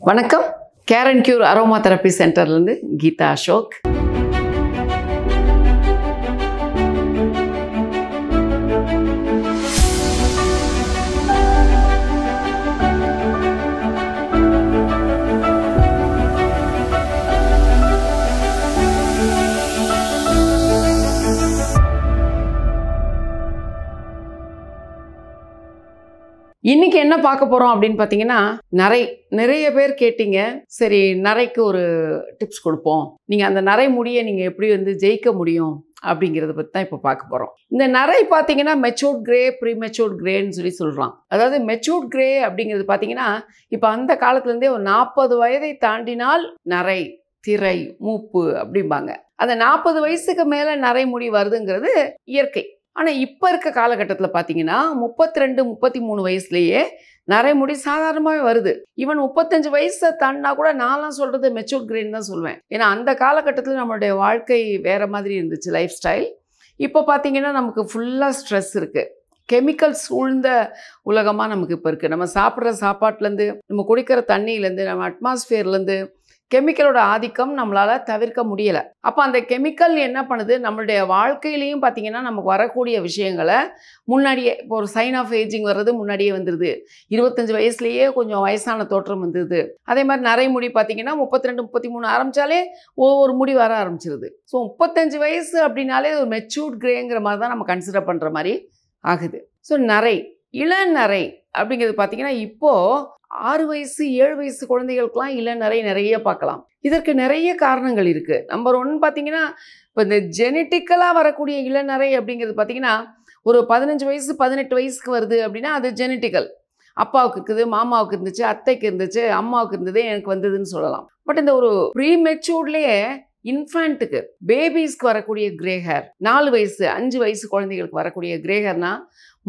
வணக்கம். Care and cure aroma therapy சென்டர்லேருந்து கீதா அசோக். இன்னைக்கு என்ன பார்க்க போகிறோம் அப்படின்னு பார்த்தீங்கன்னா, நிறைய பேர் கேட்டீங்க. சரி, நரைக்கு ஒரு டிப்ஸ் கொடுப்போம், நீங்கள் அந்த நரை முடியை நீங்கள் எப்படி ஜெயிக்க முடியும் அப்படிங்கிறத பற்றி தான் இப்போ பார்க்க போகிறோம். இந்த நரை பார்த்தீங்கன்னா மெச்சூர்ட் கிரே, ப்ரீ மெச்சூர்ட் கிரேன்னு சொல்கிறான். அதாவது மெச்சூர்ட் கிரே அப்படிங்கிறது பார்த்தீங்கன்னா, இப்போ அந்த காலத்துலேருந்தே ஒரு 40 வயதை தாண்டினால் நரை, திரை, மூப்பு அப்படிம்பாங்க. அந்த 40 வயசுக்கு மேலே நரை முடி வருதுங்கிறது இயற்கை. ஆனால் இப்போ இருக்க காலகட்டத்தில் பார்த்தீங்கன்னா 32, 33 வயசுலேயே நரைமுடி சாதாரணமாகவே வருது. ஈவன் 35 வயசை தாண்டினா கூட நான்லாம் சொல்கிறது மெச்சூர் கிரேன்னு தான் சொல்லுவேன். ஏன்னா அந்த காலகட்டத்தில் நம்மளுடைய வாழ்க்கை வேறு மாதிரி இருந்துச்சு, லைஃப் ஸ்டைல். இப்போ பார்த்தீங்கன்னா நமக்கு ஃபுல்லாக ஸ்ட்ரெஸ் இருக்குது, கெமிக்கல்ஸ் சூழ்ந்த உலகமாக நமக்கு இப்போ இருக்குது. நம்ம சாப்பிட்ற சாப்பாட்லேருந்து, நம்ம குடிக்கிற தண்ணியிலேருந்து, நம்ம அட்மாஸ்ஃபியர்லேருந்து கெமிக்கலோட ஆதிக்கம் நம்மளால் தவிர்க்க முடியலை. அப்போ அந்த கெமிக்கல் என்ன பண்ணுது, நம்மளுடைய வாழ்க்கையிலையும் பார்த்திங்கன்னா நமக்கு வரக்கூடிய விஷயங்களை முன்னாடியே, இப்போ ஒரு சைன் ஆஃப் ஏஜிங் வர்றது முன்னாடியே வந்துடுது. 25 வயசுலேயே கொஞ்சம் வயசான தோற்றம் வந்துடுது. அதே மாதிரி நரைமுடி பார்த்திங்கன்னா 32, 33 ஆரம்பித்தாலே ஒவ்வொரு முடி வர ஆரம்பிச்சிருது. ஸோ 35 வயசு அப்படின்னாலே ஒரு மெச்சூர்ட் கிரேங்கிற மாதிரி தான் நம்ம கன்சிடர் பண்ணுற மாதிரி ஆகுது. ஸோ நரை, இளநரை அப்படிங்கிறது பார்த்திங்கன்னா இப்போது 6 வயசு 7 வயசு குழந்தைகளுக்கெல்லாம் இளநரை நிறைய பார்க்கலாம். இதற்கு நிறைய காரணங்கள் இருக்குது. நம்பர் 1 பார்த்திங்கன்னா, இப்போ இந்த ஜெனட்டிக்கலாக வரக்கூடிய இளநரை அப்படிங்கிறது பார்த்திங்கன்னா ஒரு 15 வயசு 18 வயசுக்கு வருது அப்படின்னா அது ஜெனட்டிக்கல். அப்பாவுக்கு இருக்குது, மாமாவுக்கு இருந்துச்சு, அத்தைக்கு இருந்துச்சு, அம்மாவுக்கு இருந்ததே எனக்கு வந்ததுன்னு சொல்லலாம். பட் இந்த ஒரு ப்ரீ மெச்சூர்ட்லேயே இன்ஃபேண்ட்டுக்கு, பேபிஸ்க்கு வரக்கூடிய கிரே ஹேர், 4 வயசு 5 வயசு குழந்தைகளுக்கு வரக்கூடிய கிரே ஹேர்னால்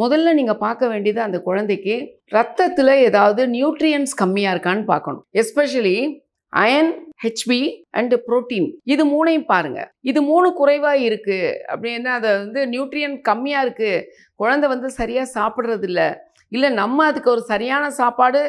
முதல்ல நீங்கள் பார்க்க வேண்டியது அந்த குழந்தைக்கு ரத்தத்தில் ஏதாவது நியூட்ரியன்ஸ் கம்மியாக இருக்கான்னு பார்க்கணும். Especially iron, H B and protein, இது 3ஐயும் பாருங்கள். இது 3 குறைவாக இருக்குது அப்படின்னா அதை நியூட்ரியன் கம்மியாக இருக்குது, குழந்தை சரியாக சாப்பிட்றதில்ல, இல்லை நம்ம அதுக்கு ஒரு சரியான சாப்பாடு,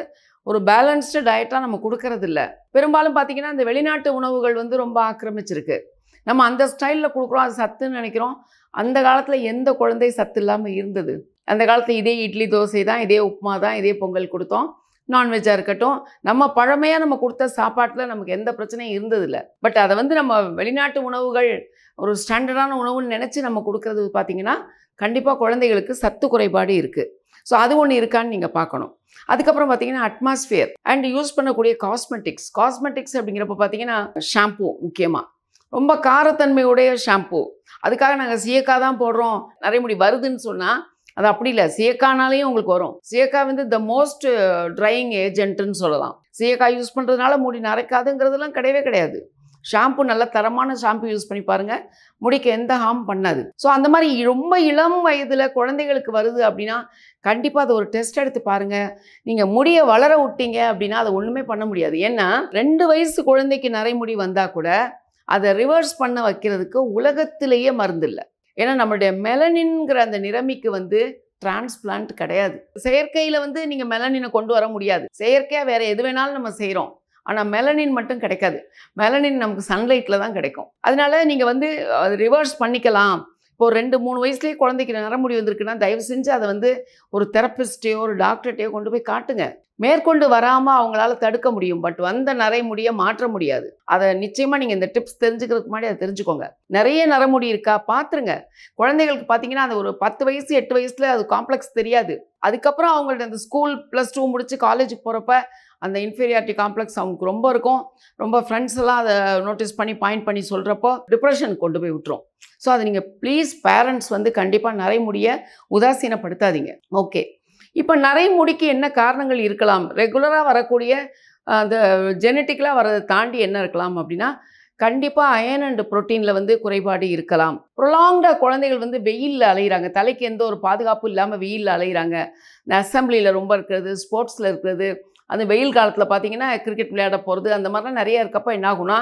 ஒரு பேலன்ஸ்டு டயட்டாக நம்ம கொடுக்கறதில்ல. பெரும்பாலும் பார்த்திங்கன்னா இந்த வெளிநாட்டு உணவுகள் ரொம்ப ஆக்கிரமிச்சிருக்கு. நம்ம அந்த ஸ்டைலில் கொடுக்குறோம், அது சத்துன்னு நினைக்கிறோம். அந்த காலத்தில் எந்த குழந்தை சத்து இல்லாமல் இருந்தது? அந்த காலத்தில் இதே இட்லி தோசை தான், இதே உப்புமா தான், இதே பொங்கல் கொடுத்தோம். நான்வெஜ்ஜாக இருக்கட்டும், நம்ம பழமையாக நம்ம கொடுத்த சாப்பாட்டில் நமக்கு எந்த பிரச்சனையும் இருந்ததில்லை. பட் அதை நம்ம வெளிநாட்டு உணவுகள் ஒரு ஸ்டாண்டர்டான உணவுன்னு நினச்சி நம்ம கொடுக்குறது பார்த்திங்கன்னா கண்டிப்பாக குழந்தைகளுக்கு சத்து குறைபாடு இருக்குது. ஸோ அது ஒன்று இருக்கான்னு நீங்கள் பார்க்கணும். அதுக்கப்புறம் பார்த்திங்கன்னா அட்மாஸ்ஃபியர் அண்ட் யூஸ் பண்ணக்கூடிய காஸ்மெட்டிக்ஸ் அப்படிங்கிறப்ப பார்த்திங்கன்னா ஷாம்பூ, முக்கியமாக ரொம்ப காரத்தன்மையுடைய ஷாம்பூ. அதுக்காக நாங்கள் சீயக்காய் தான் போடுறோம் நரைமுடி வருதுன்னு சொன்னால் அது அப்படி இல்லை. சீயக்கானாலேயும் உங்களுக்கு வரும். சீயக்காய் த மோஸ்ட் ட்ரையிங் ஏஜென்ட்டுன்னு சொல்லலாம். சீயக்காய் யூஸ் பண்ணுறதுனால முடி நரைக்காதுங்கிறதுலாம் கிடையவே கிடையாது. ஷாம்பு நல்ல தரமான ஷாம்பு யூஸ் பண்ணி பாருங்கள், முடிக்கு எந்த ஹார்ம் பண்ணாது. ஸோ அந்த மாதிரி ரொம்ப இளம் வயதில் குழந்தைகளுக்கு வருது அப்படின்னா கண்டிப்பாக அதை ஒரு டெஸ்ட் எடுத்து பாருங்கள். நீங்கள் முடியை வளர விட்டீங்க அப்படின்னா அதை ஒன்றுமே பண்ண முடியாது. ஏன்னா 2 வயசு குழந்தைக்கு நரைமுடி வந்தால் கூட அதை ரிவர்ஸ் பண்ண வைக்கிறதுக்கு உலகத்திலேயே மருந்து இல்லை. ஏன்னா நம்மளுடைய மெலனின்ங்கிற அந்த நிறமிக்கு டிரான்ஸ்பிளான்ட் கிடையாது. செயற்கையில் நீங்கள் மெலனினை கொண்டு வர முடியாது. செயற்கையாக வேறு எது வேணாலும் நம்ம செய்கிறோம், ஆனால் மெலனின் மட்டும் கிடைக்காது. மெலனின் நமக்கு சன்லைட்டில் தான் கிடைக்கும். அதனால நீங்கள் அது ரிவர்ஸ் பண்ணிக்கலாம். இப்போ 2-3 வயசுலேயே குழந்தைக்கு நரைமுடி வந்திருக்குன்னா தயவு செஞ்சு அதை ஒரு தெரப்பிஸ்ட்டையோ ஒரு டாக்டர்கிட்டையோ கொண்டு போய் காட்டுங்க. மேற்கொண்டு வராமல் அவங்களால தடுக்க முடியும், பட் வந்த நரைமுடியை மாற்ற முடியாது. அதை நிச்சயமாக நீங்கள் இந்த டிப்ஸ் தெரிஞ்சுக்கிறதுக்கு முன்னாடி அதை தெரிஞ்சுக்கோங்க. நிறைய நரைமுடி இருக்கா பார்த்துருங்க. குழந்தைகளுக்கு பார்த்தீங்கன்னா அது ஒரு 10 வயசு 8 வயசில் அது காம்ப்ளெக்ஸ் தெரியாது. அதுக்கப்புறம் அவங்கள்ட்ட அந்த ஸ்கூல் +2 முடித்து காலேஜுக்கு போகிறப்ப அந்த இன்ஃபீரியாரிட்டி காம்ப்ளெக்ஸ் அவங்களுக்கு ரொம்ப இருக்கும். ரொம்ப ஃப்ரெண்ட்ஸ் எல்லாம் அதை நோட்டீஸ் பண்ணி பாயிண்ட் பண்ணி சொல்கிறப்போ டிப்ரெஷன் கொண்டு போய் விட்டுரும். ஸோ அதை நீங்கள் ப்ளீஸ் பேரண்ட்ஸ் கண்டிப்பாக நரைமுடியை உதாசீனப்படுத்தாதீங்க. ஓகே, இப்போ நரைமுடிக்கு என்ன காரணங்கள் இருக்கலாம்? ரெகுலராக வரக்கூடிய அந்த ஜெனட்டிக்கலாக வரதை தாண்டி என்ன இருக்கலாம் அப்படின்னா கண்டிப்பாக அயன் அண்ட் புரோட்டீனில் குறைபாடு இருக்கலாம். ப்ரொலாங்டாக குழந்தைகள் வெயிலில் அலைகிறாங்க, தலைக்கு எந்த ஒரு பாதுகாப்பும் இல்லாமல் வெயிலில் அலைகிறாங்க. இந்த அசம்பிளியில் ரொம்ப இருக்கிறது, ஸ்போர்ட்ஸில் இருக்கிறது, அந்த வெயில் காலத்தில் பார்த்திங்கன்னா கிரிக்கெட் விளையாட போகிறது, அந்த மாதிரிலாம் நிறைய இருக்கப்போ என்ன ஆகுனா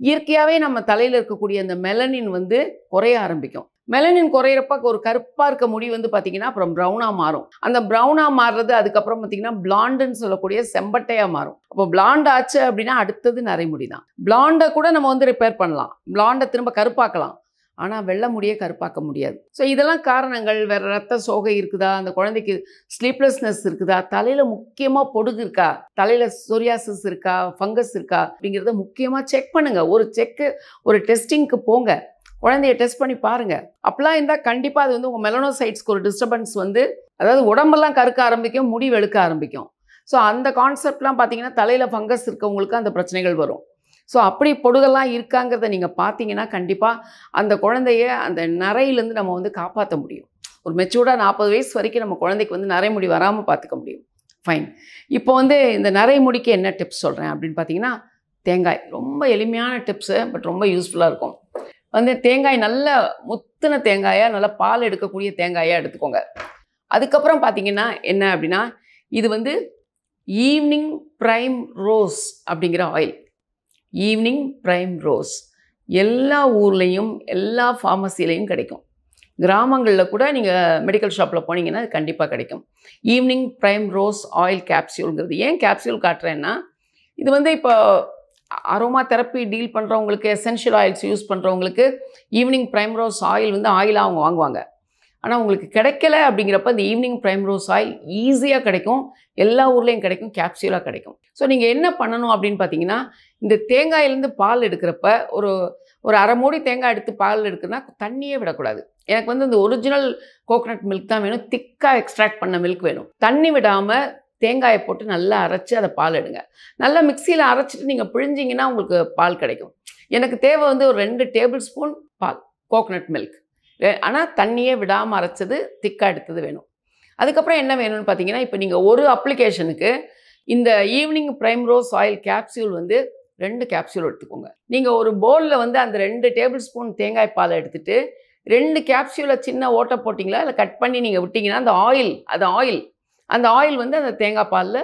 இயற்கையாகவே நம்ம தலையில் இருக்கக்கூடிய அந்த மெலனின் குறைய ஆரம்பிக்கும். மெலனின் குறையிறப்ப ஒரு கருப்பாக இருக்க முடி வந்து பார்த்தீங்கன்னா அப்புறம் ப்ரௌனாக மாறும். அந்த ப்ரௌனாக மாறுறது அதுக்கப்புறம் பார்த்தீங்கன்னா பிளாண்டுன்னு சொல்லக்கூடிய செம்பட்டையாக மாறும். அப்போ பிளாண்ட் ஆச்சு அப்படின்னா அடுத்தது நரைமுடி தான். பிளாண்டை கூட நம்ம வந்து ரிப்பேர் பண்ணலாம், பிளாண்டை திரும்ப கருப்பாக்கலாம். ஆனால் வெள்ளை முடியை கருப்பாக்க முடியாது. ஸோ இதெல்லாம் காரணங்கள். வேறு ரத்த சோகை இருக்குதா, அந்த குழந்தைக்கு ஸ்லீப்லெஸ்னஸ் இருக்குதா, தலையில் முக்கியமாக பொடுகு இருக்கா, தலையில் சொரியாசிஸ் இருக்கா, ஃபங்கஸ் இருக்கா அப்படிங்கிறத முக்கியமாக செக் பண்ணுங்கள். ஒரு டெஸ்டிங்க்கு போங்க, குழந்தைய டெஸ்ட் பண்ணி பாருங்கள். அப்போலாம் இருந்தால் கண்டிப்பாக அது வந்து உங்கள் மெலனோசைட்ஸ்க்கு ஒரு டிஸ்டர்பன்ஸ் வந்து, அதாவது உடம்பெல்லாம் கருக்க ஆரம்பிக்கும், முடி வெளுக்க ஆரம்பிக்கும். ஸோ அந்த கான்செப்ட்லாம் பார்த்தீங்கன்னா தலையில் ஃபங்கஸ் இருக்கவங்களுக்கு அந்த பிரச்சனைகள் வரும். ஸோ அப்படி பொடுகெல்லாம் இருக்காங்கிறத நீங்கள் பார்த்தீங்கன்னா கண்டிப்பாக அந்த குழந்தைய அந்த நரையிலேருந்து நம்ம வந்து காப்பாற்ற முடியும். ஒரு மெச்சூர்டாக 40 வயசு வரைக்கும் நம்ம குழந்தைக்கு வந்து நரைமுடி வராமல் பார்த்துக்க முடியும். ஃபைன். இப்போ வந்து இந்த நரைமுடிக்கு என்ன டிப்ஸ் சொல்கிறேன் அப்படின்னு பார்த்தீங்கன்னா, தேங்காய் ரொம்ப எளிமையான டிப்ஸு, பட் ரொம்ப யூஸ்ஃபுல்லாக இருக்கும். வந்து தேங்காய் நல்ல முத்தின தேங்காயாக, நல்லா பால் எடுக்கக்கூடிய தேங்காயாக எடுத்துக்கோங்க. அதுக்கப்புறம் பார்த்தீங்கன்னா என்ன அப்படின்னா, இது வந்து ஈவினிங் ப்ரைம் ரோஸ் அப்படிங்கிற ஆயில். ஈவினிங் ப்ரைம் ரோஸ் எல்லா ஊர்லேயும் எல்லா ஃபார்மசிலையும் கிடைக்கும். கிராமங்களில் கூட நீங்கள் மெடிக்கல் ஷாப்பில் போனீங்கன்னா அது கண்டிப்பாக கிடைக்கும். ஈவினிங் ப்ரைம் ரோஸ் ஆயில் கேப்சியூல்ங்கிறது ஏன் கேப்சியூல் காட்டுறேன்னா, இது வந்து இப்போ அரோமா தெரப்பி டீல் பண்ணுறவங்களுக்கு, எசென்ஷியல் ஆயில்ஸ் யூஸ் பண்ணுறவங்களுக்கு ஈவினிங் ப்ரைம் ரோஸ் ஆயில் வந்து ஆயிலாக அவங்க வாங்குவாங்க. ஆனால் உங்களுக்கு கிடைக்கல அப்படிங்கிறப்ப இந்த ஈவினிங் ப்ரைம் ரோஸ் ஆயில் ஈஸியாக கிடைக்கும், எல்லா ஊர்லேயும் கிடைக்கும், கேப்சியூலாக கிடைக்கும். ஸோ நீங்கள் என்ன பண்ணணும் அப்படின்னு பார்த்தீங்கன்னா, இந்த தேங்காயிலேருந்து பால் எடுக்கிறப்ப ஒரு அரை மூடி தேங்காய் எடுத்து பால் எடுக்குன்னா தண்ணியே விடக்கூடாது. எனக்கு வந்து இந்த ஒரிஜினல் கோகனட் மில்க் தான் வேணும், திக்காக எக்ஸ்ட்ராக்ட் பண்ண மில்க் வேணும். தண்ணி விடாமல் தேங்காயை போட்டு நல்லா அரைச்சி அதை பால் எடுங்க. நல்லா மிக்சியில் அரைச்சிட்டு நீங்கள் பிழிஞ்சிங்கன்னா உங்களுக்கு பால் கிடைக்கும். எனக்கு தேவை வந்து ஒரு 2 டேபிள் ஸ்பூன் பால் கோகனட் மில்க். ஆனால் தண்ணியே விடாமல் அரைச்சது திக்காக எடுத்தது வேணும். அதுக்கப்புறம் என்ன வேணும்னு பார்த்தீங்கன்னா, இப்போ நீங்கள் ஒரு அப்ளிகேஷனுக்கு இந்த evening prime rose oil capsule வந்து 2 கேப்சியூல் எடுத்துக்கோங்க. நீங்கள் ஒரு பவுலில் வந்து அந்த 2 டேபிள் ஸ்பூன் தேங்காய் பாலை எடுத்துகிட்டு 2 கேப்சியூலை சின்ன ஓட்டை போட்டிங்களா இல்லை கட் பண்ணி நீங்கள் விட்டிங்கன்னா அந்த ஆயில் வந்து அந்த தேங்காய் பாலில்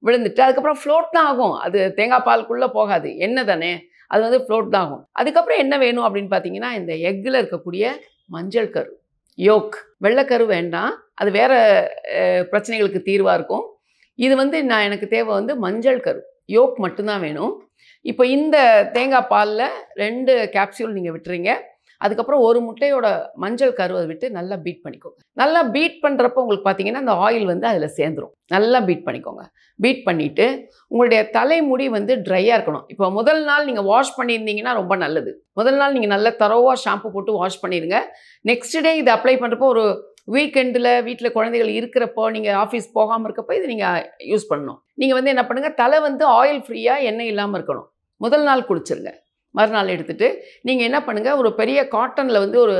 விழுந்துட்டு அதுக்கப்புறம் ஃப்ளோட் தான் ஆகும். அது தேங்காய் பாலுக்குள்ளே போகாது, எண்ணெய் தானே, அது வந்து ஃப்ளோட் தான் ஆகும். அதுக்கப்புறம் என்ன வேணும் அப்படின்னு பார்த்தீங்கன்னா, இந்த எக்கில் இருக்கக்கூடிய மஞ்சள் கரு, யோக். வெள்ளைக்கரு வேண்டாம், அது வேறு பிரச்சனைகளுக்கு தீர்வாக இருக்கும். இது வந்து எனக்கு தேவை வந்து மஞ்சள் கரு, யோக் மட்டும்தான் வேணும். இப்போ இந்த தேங்காய் பாலில் 2 கேப்சியூல் நீங்கள் விட்டுறீங்க. அதுக்கப்புறம் ஒரு முட்டையோட மஞ்சள் கருவை விட்டு நல்லா பீட் பண்ணிக்கோங்க. நல்லா பீட் பண்ணுறப்போ உங்களுக்கு பார்த்தீங்கன்னா அந்த ஆயில் வந்து அதில் சேர்ந்துடும். நல்லா பீட் பண்ணிக்கோங்க. பீட் பண்ணிவிட்டு உங்களுடைய தலைமுடி வந்து ட்ரையாக இருக்கணும். இப்போ முதல் நாள் நீங்கள் வாஷ் பண்ணியிருந்தீங்கன்னா ரொம்ப நல்லது. முதல் நாள் நீங்கள் நல்லா தரோவாக ஷாம்பு போட்டு வாஷ் பண்ணிடுங்க. நெக்ஸ்ட் டே இது அப்ளை பண்ணுறப்போ ஒரு வீக்கெண்டில் வீட்டில் குழந்தைகள் இருக்கிறப்போ, நீங்கள் ஆஃபீஸ் போகாமல் இருக்கப்போ இது நீங்கள் யூஸ் பண்ணணும். நீங்கள் வந்து என்ன பண்ணுங்கள், தலை வந்து ஆயில் ஃப்ரீயாக எண்ணெய் இல்லாமல் இருக்கணும். முதல் நாள் குளிச்சிருங்க. மறுநாள் எடுத்துகிட்டு நீங்கள் என்ன பண்ணுங்கள், ஒரு பெரிய காட்டனில் வந்து ஒரு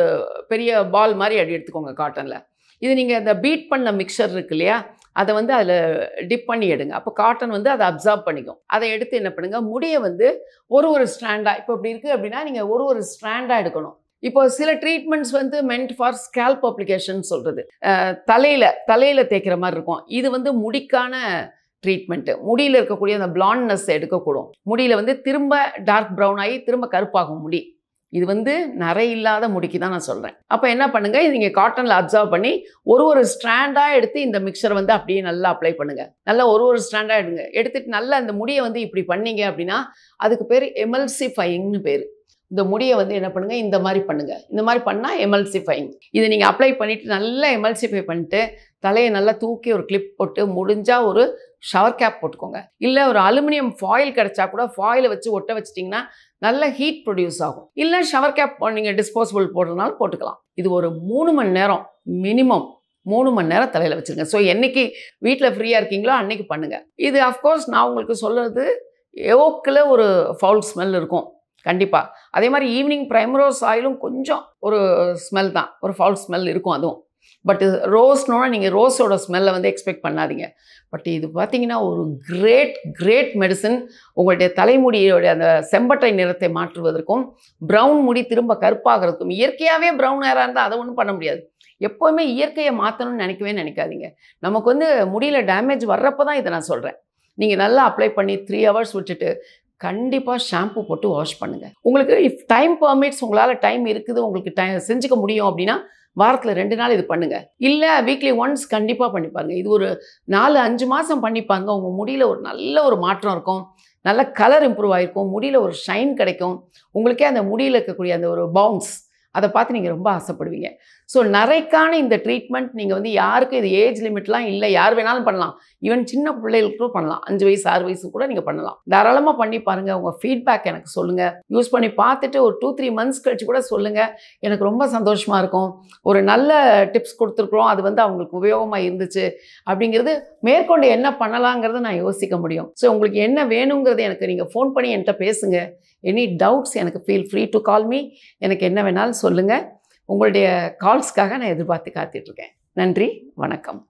பெரிய பால் மாதிரி அடி எடுத்துக்கோங்க காட்டனில். இது நீங்கள் அந்த பீட் பண்ண மிக்சர் இருக்கு இல்லையா, அதை வந்து அதில் டிப் பண்ணி எடுங்க. அப்போ காட்டன் வந்து அதை அப்சார்ப் பண்ணிக்கும். அதை எடுத்து என்ன பண்ணுங்கள், முடியை வந்து ஒரு ஸ்ட்ராண்டாக, இப்போ இப்படி இருக்குது அப்படின்னா நீங்கள் ஒரு ஸ்ட்ராண்டாக எடுக்கணும். இப்போ சில ட்ரீட்மெண்ட்ஸ் வந்து மென்ட் ஃபார் ஸ்கேல்ப் அப்ளிகேஷன் சொல்கிறது, தலையில் தேய்க்கிற மாதிரி இருக்கும். இது வந்து முடிக்கான ட்ரீட்மெண்ட்டு. முடியில் இருக்கக்கூடிய அந்த பிளாண்ட்னஸ் எடுக்கக்கூடும். முடியில் வந்து திரும்ப டார்க் ப்ரௌன் ஆகி திரும்ப கருப்பாகும் முடி. இது வந்து நரை இல்லாத முடிக்கு தான் நான் சொல்கிறேன். அப்போ என்ன பண்ணுங்கள், இது நீங்கள் காட்டனில் அப்சர்வ் பண்ணி ஒரு ஸ்ட்ராண்டாக எடுத்து இந்த மிக்சரை வந்து அப்படியே நல்லா அப்ளை பண்ணுங்கள். நல்லா ஒரு ஸ்ட்ராண்டாக எடுத்துகிட்டு நல்லா அந்த முடியை வந்து இப்படி பண்ணீங்க அப்படின்னா அதுக்கு பேர் எமல்சிஃபையிங்னு பேர். இந்த முடியை வந்து என்ன பண்ணுங்கள், இந்த மாதிரி பண்ணுங்கள். இந்த மாதிரி பண்ணால் எமல்சிஃபைங். இதை நீங்கள் அப்ளை பண்ணிவிட்டு நல்லா எமல்சிஃபை பண்ணிட்டு தலையை நல்லா தூக்கி ஒரு கிளிப் போட்டு முடிஞ்சால் ஒரு ஷவர் கேப் போட்டுக்கோங்க. இல்லை ஒரு அலுமினியம் ஃபாயில் கிடச்சா கூட ஃபாயிலை வச்சு ஒட்ட வச்சிட்டிங்கன்னா நல்ல ஹீட் ப்ரொடியூஸ் ஆகும். இல்லை ஷவர் கேப் நீங்கள் டிஸ்போசபிள் போடுறதுனாலும் போட்டுக்கலாம். இது ஒரு 3 மணி நேரம், மினிமம் 3 மணி நேரம் தலையில் வச்சுருங்க. ஸோ என்றைக்கு வீட்டில் ஃப்ரீயாக இருக்கீங்களோ அன்றைக்கி பண்ணுங்கள். இது அஃப்கோர்ஸ் நான் உங்களுக்கு சொல்கிறது, யோக்கில் ஒரு ஃபவுல் ஸ்மெல் இருக்கும் கண்டிப்பாக. அதே மாதிரி ஈவினிங் ப்ரைமரோஸ் ஆயிலும் கொஞ்சம் ஒரு ஸ்மெல் தான், ஒரு ஃபவுல் ஸ்மெல் இருக்கும் அதுவும். பட் ரோஸ்னோட நீங்கள் ரோஸோட ஸ்மெல்லை வந்து எக்ஸ்பெக்ட் பண்ணாதீங்க. பட் இது பார்த்தீங்கன்னா ஒரு கிரேட் மெடிசன். உங்களுடைய தலைமுடியோடைய அந்த செம்பட்டை நிறத்தை மாற்றுவதற்கும், ப்ரௌன் முடி திரும்ப கருப்பாகிறதுக்கும். இயற்கையாகவே ப்ரௌன் ஹேராக இருந்தால் அதை ஒன்றும் பண்ண முடியாது. எப்போவுமே இயற்கையை மாற்றணும்னு நினைக்காதீங்க. நமக்கு வந்து முடியில் டேமேஜ் வர்றப்போ தான் இதை நான் சொல்கிறேன். நீங்கள் நல்லா அப்ளை பண்ணி 3 ஹவர்ஸ் விட்டுட்டு கண்டிப்பாக ஷாம்பு போட்டு வாஷ் பண்ணுங்கள். உங்களுக்கு இஃப் டைம் பர்மிட்ஸ், உங்களால் டைம் இருக்குது, உங்களுக்கு செஞ்சுக்க முடியும் அப்படின்னா வாரத்தில் 2 நாள் இது பண்ணுங்கள். இல்லை வீக்லி ஒன்ஸ் கண்டிப்பாக பண்ணி பாருங்கள். இது ஒரு 4-5 மாதம் பண்ணிப்பாங்க. உங்கள் முடியில் ஒரு நல்ல ஒரு மாற்றம் இருக்கும். நல்ல கலர் இம்ப்ரூவ் ஆகிருக்கும். முடியில் ஒரு ஷைன் கிடைக்கும். உங்களுக்கே அந்த முடியில் இருக்கக்கூடிய அந்த ஒரு பவுன்ஸ் அதை பார்த்து நீங்கள் ரொம்ப ஆசைப்படுவீங்க. ஸோ நரைக்கான இந்த ட்ரீட்மெண்ட் நீங்கள் வந்து யாருக்கும் இது ஏஜ் லிமிட்லாம் இல்லை, யார் வேணாலும் பண்ணலாம். ஈவன் சின்ன பிள்ளைகளுக்கும் பண்ணலாம். 5 வயசு 6 வயசு கூட நீங்கள் பண்ணலாம். தாராளமாக பண்ணி பாருங்கள். உங்கள் ஃபீட்பேக் எனக்கு சொல்லுங்கள். யூஸ் பண்ணி பார்த்துட்டு ஒரு 2-3 மந்த்ஸ் கழிச்சு கூட சொல்லுங்கள். எனக்கு ரொம்ப சந்தோஷமாக இருக்கும். ஒரு நல்ல டிப்ஸ் கொடுத்துருக்குறோம், அது வந்து அவங்களுக்கு உபயோகமாக இருந்துச்சு அப்படிங்கிறது மேற்கொண்டு என்ன பண்ணலாங்கிறத நான் யோசிக்க முடியும். ஸோ உங்களுக்கு என்ன வேணுங்கிறது எனக்கு நீங்கள் ஃபோன் பண்ணி என்கிட்ட பேசுங்க. எனி டவுட்ஸ் எனக்கு feel free to call me. எனக்கு என்ன வேணாலும் சொல்லுங்கள். உங்களுடைய கால்ஸ்க்காக நான் எதிர்பார்த்து காத்துட்ருக்கேன். நன்றி, வணக்கம்.